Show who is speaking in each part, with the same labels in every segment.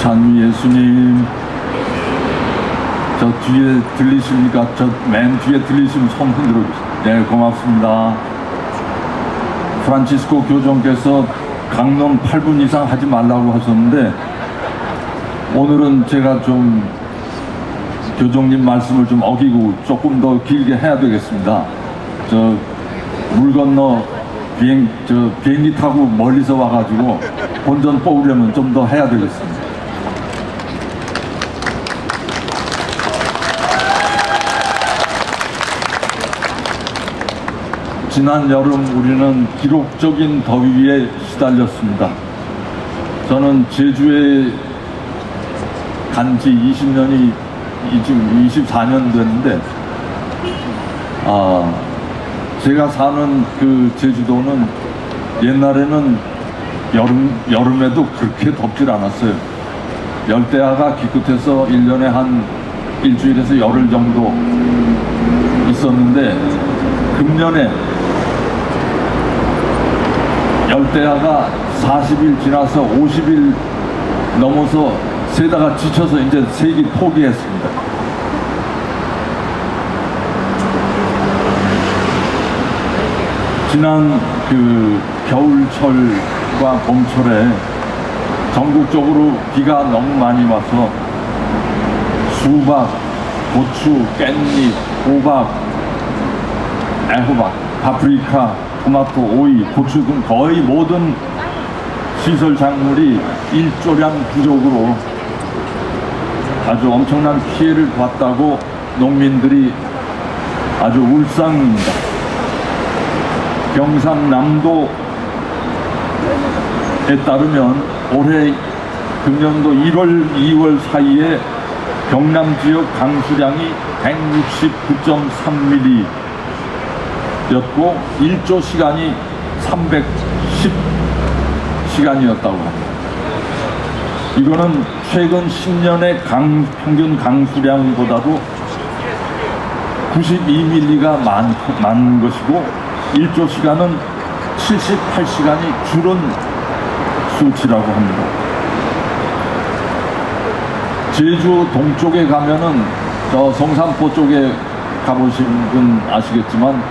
Speaker 1: 찬미 예수님, 저 뒤에 들리십니까? 저 맨 뒤에 들리시면 손 흔들어 주세요. 네, 고맙습니다. 프란치스코 교종께서 강론 8분 이상 하지 말라고 하셨는데, 오늘은 제가 좀 교종님 말씀을 좀 어기고 조금 더 길게 해야 되겠습니다. 저 물 건너 비행기 타고 멀리서 와가지고 본전 뽑으려면 좀 더 해야 되겠습니다. 지난 여름 우리는 기록적인 더위에 시달렸습니다. 저는 제주에 간 지 20년이 지금 24년 됐는데, 제가 사는 그 제주도는 옛날에는 여름에도 그렇게 덥질 않았어요. 열대야가 기껏해서 1년에 한 일주일에서 열흘 정도 있었는데, 금년에 열대야가 40일 지나서 50일 넘어서 세다가 지쳐서 이제 세기 포기했습니다. 지난 그 겨울철과 봄철에 전국적으로 비가 너무 많이 와서 수박, 고추, 깻잎, 호박, 애호박, 파프리카, 토마토, 오이, 고추 등 거의 모든 시설 작물이 일조량 부족으로 아주 엄청난 피해를 봤다고 농민들이 아주 울상입니다. 경상남도에 따르면 올해 금년도 1월, 2월 사이에 경남 지역 강수량이 169.3mm였고 1조 시간이 310시간이었다고 합니다. 이거는 최근 10년의 평균 강수량보다도 92mm가 많은 것이고 1조 시간은 78시간이 줄은 수치라고 합니다. 제주 동쪽에 가면은 저 성산포 쪽에 가보신 분 아시겠지만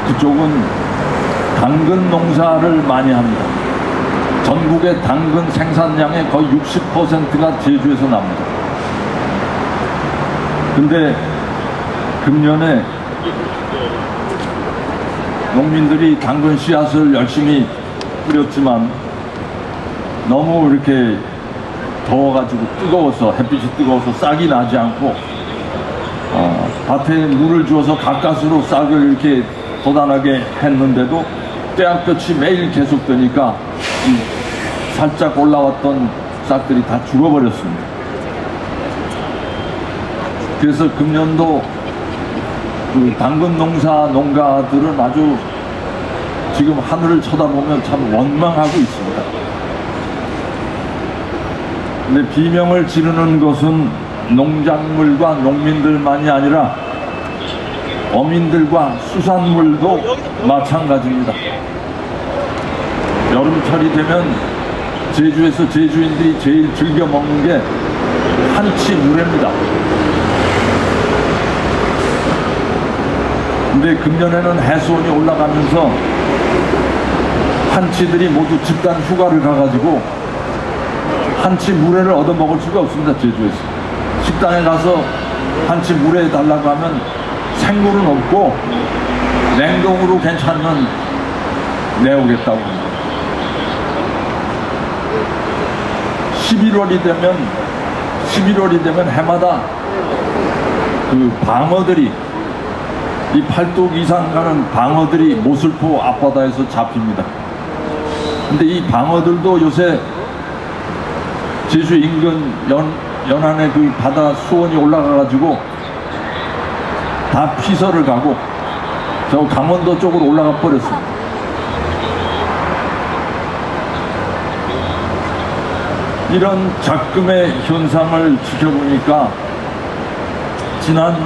Speaker 1: 그쪽은 당근 농사를 많이 합니다. 전국의 당근 생산량의 거의 60%가 제주에서 납니다. 근데 금년에 농민들이 당근 씨앗을 열심히 뿌렸지만 너무 이렇게 더워가지고 뜨거워서 햇빛이 뜨거워서 싹이 나지 않고 밭에 물을 주어서 가까스로 싹을 이렇게 돋아나게 했는데도 떼약볕이 매일 계속되니까 살짝 올라왔던 싹들이 다 죽어버렸습니다. 그래서 금년도 그 당근 농가들은 아주 지금 하늘을 쳐다보면 참 원망하고 있습니다. 근데 비명을 지르는 것은 농작물과 농민들만이 아니라 어민들과 수산물도 마찬가지입니다. 여름철이 되면 제주에서 제주인들이 제일 즐겨 먹는 게 한치물회입니다. 근데 금년에는 해수온이 올라가면서 한치들이 모두 집단 휴가를 가가지고 한치 물회를 얻어먹을 수가 없습니다. 제주에서 식당에 가서 한치 물회 달라고 하면 생물은 없고 냉동으로 괜찮으면 내오겠다고 합니다. 11월이 되면 해마다 그 방어들이 이 8도 이상 가는 방어들이 모슬포 앞바다에서 잡힙니다. 근데 이 방어들도 요새 제주 인근 연안의 그 바다 수온이 올라가가지고 다 피서를 가고 저 강원도 쪽으로 올라가 버렸습니다. 이런 작금의 현상을 지켜보니까 지난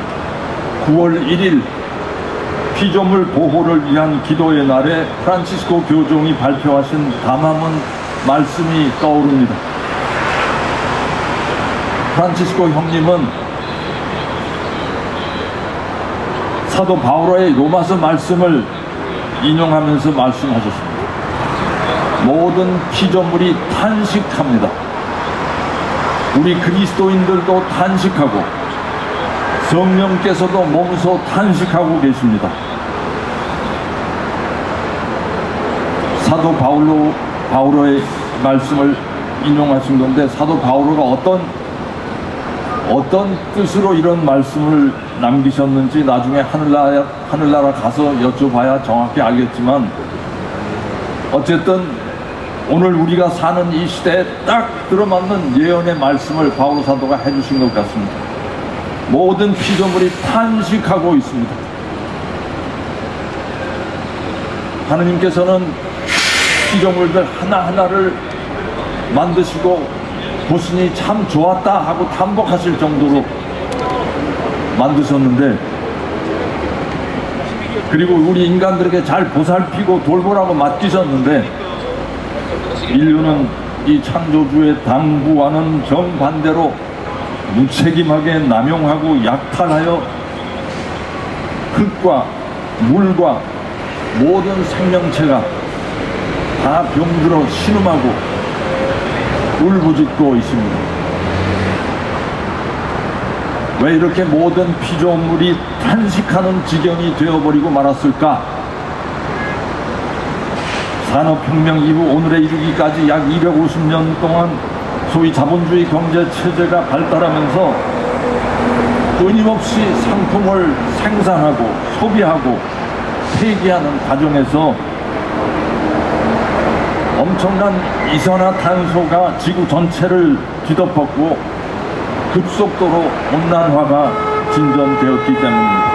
Speaker 1: 9월 1일 피조물 보호를 위한 기도의 날에 프란치스코 교종이 발표하신 담화문 말씀이 떠오릅니다. 프란치스코 형님은 사도 바울의 로마서 말씀을 인용하면서 말씀하셨습니다. 모든 피조물이 탄식합니다. 우리 그리스도인들도 탄식하고 성령께서도 몸소 탄식하고 계십니다. 사도 바울의 말씀을 인용하신 건데, 사도 바울가 어떤 뜻으로 이런 말씀을 남기셨는지 나중에 하늘나라 가서 여쭤봐야 정확히 알겠지만, 어쨌든 오늘 우리가 사는 이 시대에 딱 들어맞는 예언의 말씀을 바울 사도가 해주신 것 같습니다. 모든 피조물이 탄식하고 있습니다. 하느님께서는 피조물들 하나하나를 만드시고 보시니 참 좋았다 하고 탐복하실 정도로 만드셨는데, 그리고 우리 인간들에게 잘 보살피고 돌보라고 맡기셨는데, 인류는 이 창조주의 당부와는 정반대로 무책임하게 남용하고 약탈하여 흙과 물과 모든 생명체가 다 병들어 신음하고 울부짖고 있습니다. 왜 이렇게 모든 피조물이 탄식하는 지경이 되어버리고 말았을까? 산업혁명 이후 오늘에 이르기까지 약 250년 동안 소위 자본주의 경제체제가 발달하면서 끊임없이 상품을 생산하고 소비하고 폐기하는 과정에서 엄청난 이산화탄소가 지구 전체를 뒤덮었고 급속도로 온난화가 진전되었기 때문입니다.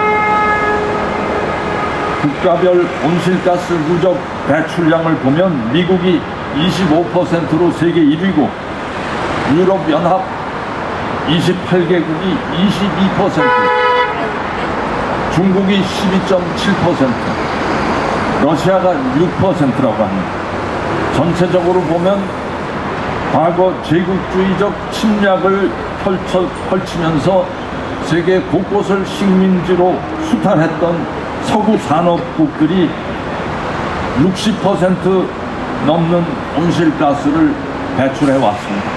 Speaker 1: 국가별 온실가스 누적 배출량을 보면 미국이 25%로 세계 1위고 유럽연합 28개국이 22%, 중국이 12.7%, 러시아가 6%라고 합니다. 전체적으로 보면 과거 제국주의적 침략을 펼치면서 세계 곳곳을 식민지로 수탈했던 서구 산업국들이 60% 넘는 온실가스를 배출해 왔습니다.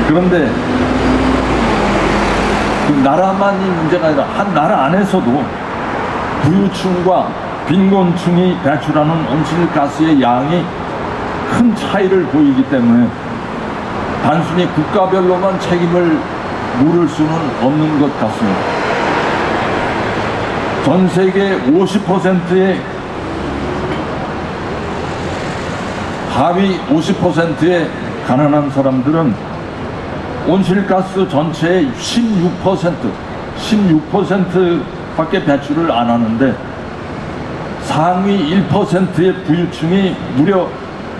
Speaker 1: 그런데 그 나라만이 문제가 아니라 한 나라 안에서도 부유층과 빈곤층이 배출하는 온실가스의 양이 큰 차이를 보이기 때문에 단순히 국가별로만 책임을 물을 수는 없는 것 같습니다. 전 세계 50%의 하위 50%의 가난한 사람들은 온실가스 전체의 16%밖에 배출을 안 하는데, 상위 1%의 부유층이 무려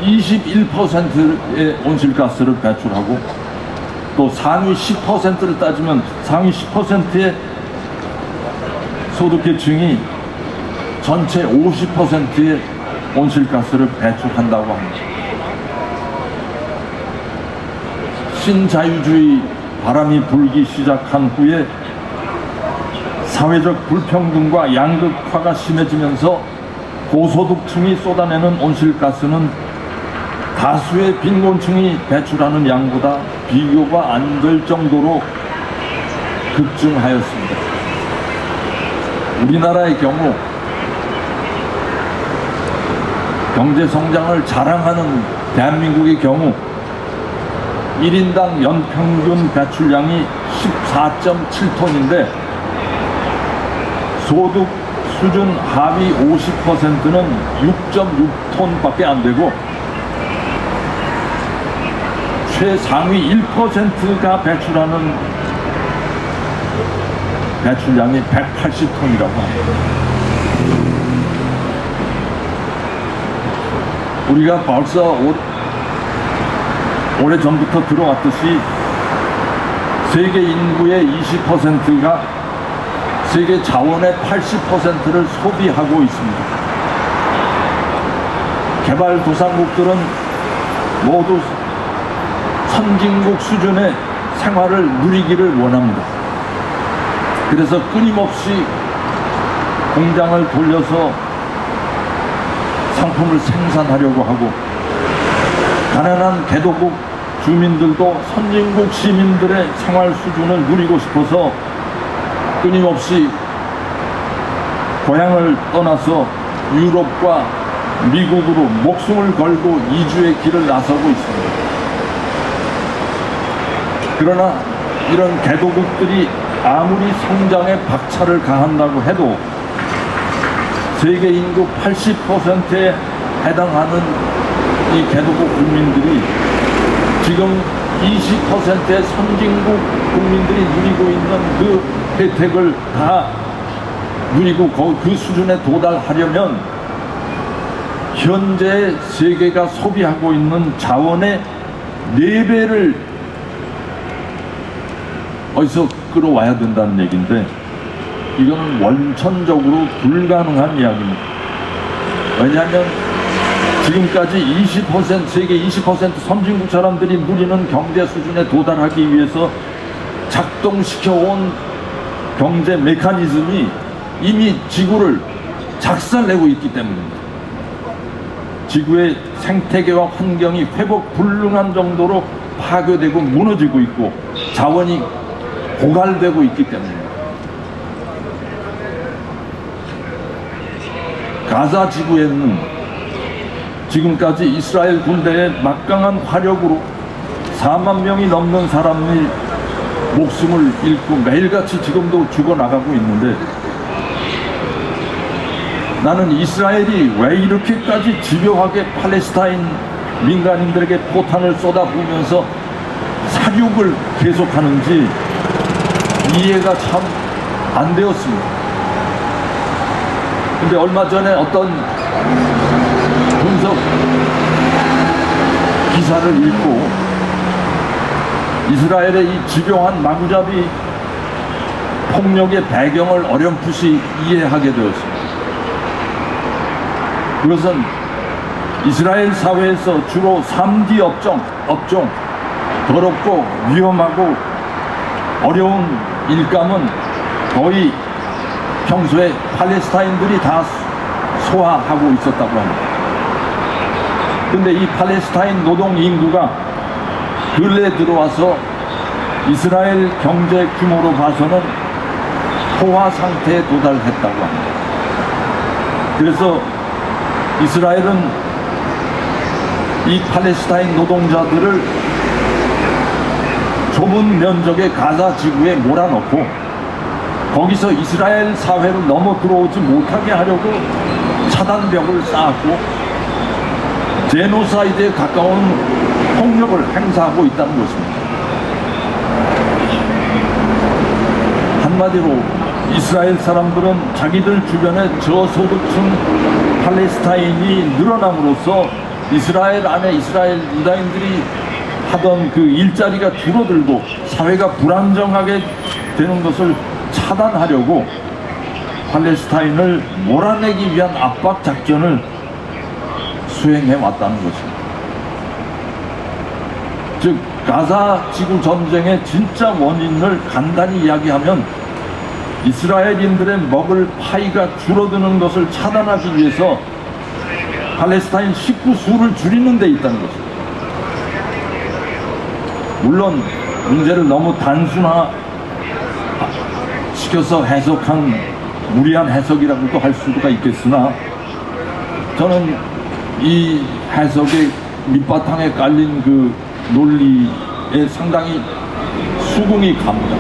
Speaker 1: 21%의 온실가스를 배출하고, 또 상위 10%를 따지면 상위 10%의 소득계층이 전체 50%의 온실가스를 배출한다고 합니다. 신자유주의 바람이 불기 시작한 후에 사회적 불평등과 양극화가 심해지면서 고소득층이 쏟아내는 온실가스는 다수의 빈곤층이 배출하는 양보다 비교가 안 될 정도로 급증하였습니다. 우리나라의 경우 경제성장을 자랑하는 대한민국의 경우 1인당 연평균 배출량이 14.7톤인데 소득 수준 하위 50%는 6.6톤밖에 안 되고, 최상위 1%가 배출하는 배출량이 180톤이라고 합니다. 우리가 벌써 오래전부터 들어왔듯이 세계 인구의 20%가 세계 자원의 80%를 소비하고 있습니다. 개발도상국들은 모두 선진국 수준의 생활을 누리기를 원합니다. 그래서 끊임없이 공장을 돌려서 상품을 생산하려고 하고, 가난한 개도국 주민들도 선진국 시민들의 생활 수준을 누리고 싶어서 끊임없이 고향을 떠나서 유럽과 미국으로 목숨을 걸고 이주의 길을 나서고 있습니다. 그러나 이런 개도국들이 아무리 성장에 박차를 가한다고 해도 세계 인구 80%에 해당하는 이 개도국 국민들이 지금 20%의 선진국 국민들이 누리고 있는 그 혜택을 다 누리고 그 수준에 도달하려면 현재 세계가 소비하고 있는 자원의 4배를 어디서 끌어와야 된다는 얘기인데, 이거는 원천적으로 불가능한 이야기입니다. 왜냐하면 지금까지 20%, 세계 20% 선진국 사람들이 누리는 경제 수준에 도달하기 위해서 작동시켜온 경제 메커니즘이 이미 지구를 작살내고 있기 때문입니다. 지구의 생태계와 환경이 회복 불능한 정도로 파괴되고 무너지고 있고 자원이 고갈되고 있기 때문입니다. 가자 지구에는 지금까지 이스라엘 군대의 막강한 화력으로 4만 명이 넘는 사람이 목숨을 잃고 매일같이 지금도 죽어나가고 있는데, 나는 이스라엘이 왜 이렇게까지 집요하게 팔레스타인 민간인들에게 포탄을 쏟아부으면서 사륙을 계속하는지 이해가 참 안 되었습니다. 근데 얼마 전에 어떤 분석 기사를 읽고 이스라엘의 이 집요한 마구잡이 폭력의 배경을 어렴풋이 이해하게 되었습니다. 그것은 이스라엘 사회에서 주로 3D 업종, 더럽고 위험하고 어려운 일감은 거의 평소에 팔레스타인들이 다 소화하고 있었다고 합니다. 근데 이 팔레스타인 노동 인구가 근래 들어와서 이스라엘 경제 규모로 봐서는 포화 상태에 도달했다고 합니다. 그래서 이스라엘은 이 팔레스타인 노동자들을 좁은 면적의 가자 지구에 몰아넣고 거기서 이스라엘 사회로 넘어 들어오지 못하게 하려고 차단벽을 쌓았고 제노사이드에 가까운 폭력을 행사하고 있다는 것입니다. 한마디로 이스라엘 사람들은 자기들 주변에 저소득층 팔레스타인이 늘어남으로써 이스라엘 안에 이스라엘 유다인들이 하던 그 일자리가 줄어들고 사회가 불안정하게 되는 것을 차단하려고 팔레스타인을 몰아내기 위한 압박 작전을 수행해 왔다는 것입니다. 즉 가자 지구 전쟁의 진짜 원인을 간단히 이야기하면 이스라엘인들의 먹을 파이가 줄어드는 것을 차단하기 위해서 팔레스타인 식구 수를 줄이는 데 있다는 것입니다. 물론 문제를 너무 단순화 시켜서 해석한 무리한 해석이라고도 할 수가 있겠으나 저는 이 해석의 밑바탕에 깔린 그 논리에 상당히 수긍이 갑니다.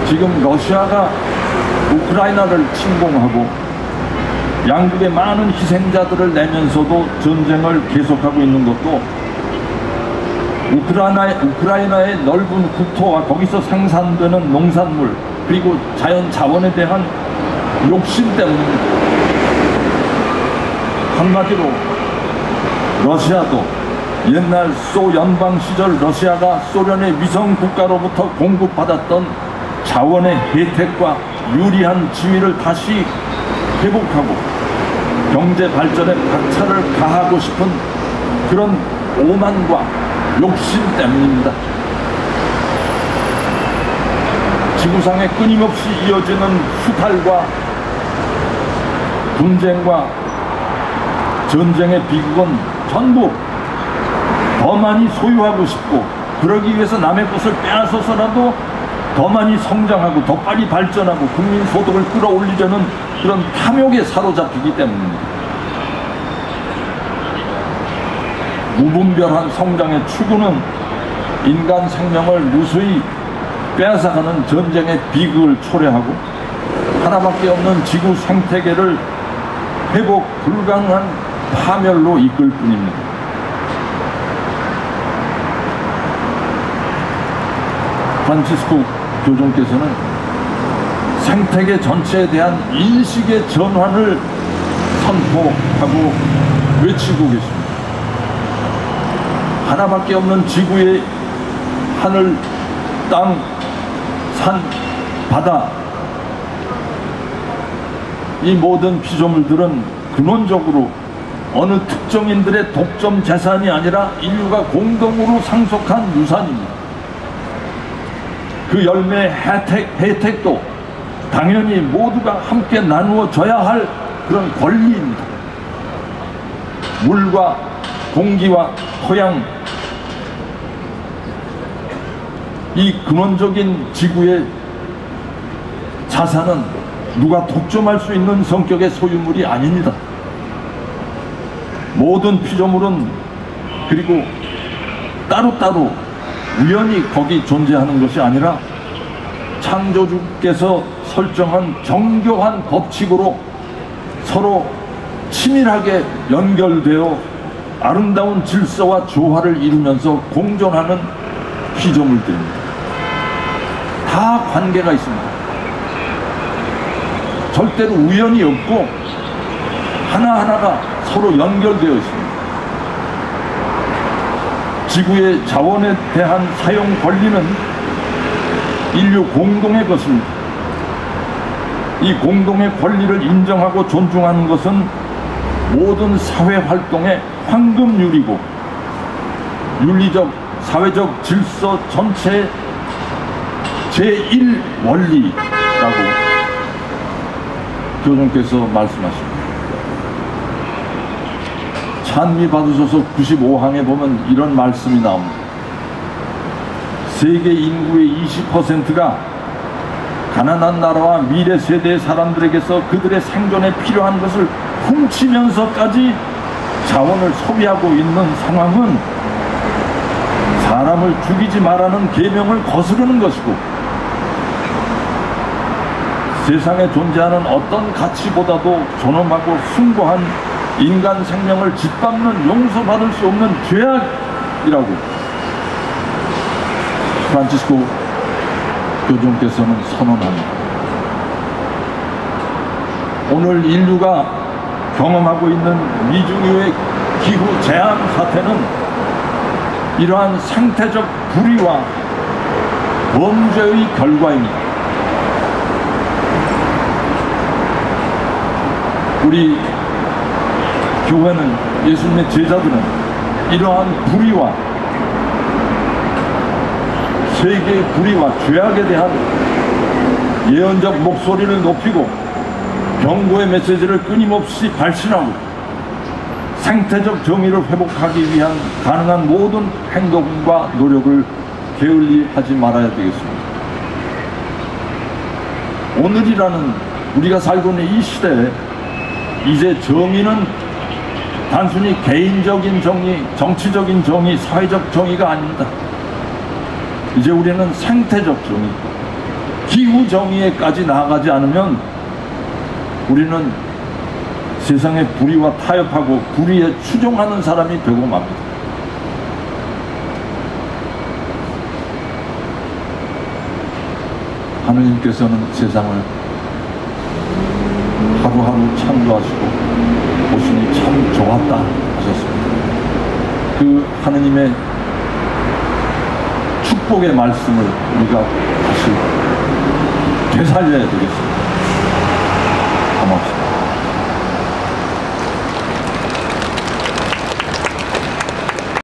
Speaker 1: 지금 러시아가 우크라이나를 침공하고 양국의 많은 희생자들을 내면서도 전쟁을 계속하고 있는 것도 우크라이나의 넓은 국토와 거기서 생산되는 농산물 그리고 자연 자원에 대한 욕심 때문입니다. 한마디로 러시아도 옛날 소연방 시절 러시아가 소련의 위성 국가로부터 공급받았던 자원의 혜택과 유리한 지위를 다시 회복하고 경제 발전에 박차를 가하고 싶은 그런 오만과 욕심 때문입니다. 지구상에 끊임없이 이어지는 수탈과 분쟁과 전쟁의 비극은 전부 더 많이 소유하고 싶고, 그러기 위해서 남의 것을 빼앗아서라도 더 많이 성장하고 더 빨리 발전하고 국민 소득을 끌어올리려는 그런 탐욕에 사로잡히기 때문입니다. 무분별한 성장의 추구는 인간 생명을 무수히 빼앗아가는 전쟁의 비극을 초래하고 하나밖에 없는 지구 생태계를 회복 불가능한 파멸로 이끌 뿐입니다. 프란치스코 교종께서는 생태계 전체에 대한 인식의 전환을 선포하고 외치고 계십니다. 하나밖에 없는 지구의 하늘, 땅, 산, 바다, 이 모든 피조물들은 근원적으로 어느 특정인들의 독점 재산이 아니라 인류가 공동으로 상속한 유산입니다. 그 열매의 혜택도 당연히 모두가 함께 나누어져야 할 그런 권리입니다. 물과 공기와 토양, 이 근원적인 지구의 자산은 누가 독점할 수 있는 성격의 소유물이 아닙니다. 모든 피조물은 그리고 따로따로 우연히 거기 존재하는 것이 아니라 창조주께서 설정한 정교한 법칙으로 서로 치밀하게 연결되어 아름다운 질서와 조화를 이루면서 공존하는 피조물들입니다. 다 관계가 있습니다. 절대로 우연이 없고 하나하나가 서로 연결되어 있습니다. 지구의 자원에 대한 사용 권리는 인류 공동의 것입니다. 이 공동의 권리를 인정하고 존중하는 것은 모든 사회 활동의 황금률이고 윤리적, 사회적 질서 전체의 제1원리라고 교종께서 말씀하십니다. 찬미 받으셔서 95항에 보면 이런 말씀이 나옵니다. 세계 인구의 20%가 가난한 나라와 미래 세대의 사람들에게서 그들의 생존에 필요한 것을 훔치면서까지 자원을 소비하고 있는 상황은 사람을 죽이지 말라는 계명을 거스르는 것이고, 세상에 존재하는 어떤 가치보다도 존엄하고 숭고한 인간 생명을 짓밟는 용서받을 수 없는 죄악이라고 프란치스코 교종께서는 선언합니다. 오늘 인류가 경험하고 있는 미중유의 기후 재앙 사태는 이러한 생태적 불의와 범죄의 결과입니다. 우리 교회는, 예수님의 제자들은 이러한 불의와 세계의 불의와 죄악에 대한 예언적 목소리를 높이고 경고의 메시지를 끊임없이 발신하고 생태적 정의를 회복하기 위한 가능한 모든 행동과 노력을 게을리하지 말아야 되겠습니다. 오늘이라는 우리가 살고 있는 이 시대에 이제 정의는 단순히 개인적인 정의, 정치적인 정의, 사회적 정의가 아닙니다. 이제 우리는 생태적 정의, 기후 정의에까지 나아가지 않으면 우리는 세상의 불의와 타협하고 불의에 추종하는 사람이 되고 맙니다. 하느님께서는 세상을 하루하루 창조하시고 보시니 참 좋았다 하셨습니다. 그 하느님의 축복의 말씀을 우리가 다시 되살려야 되겠습니다. 고맙습니다.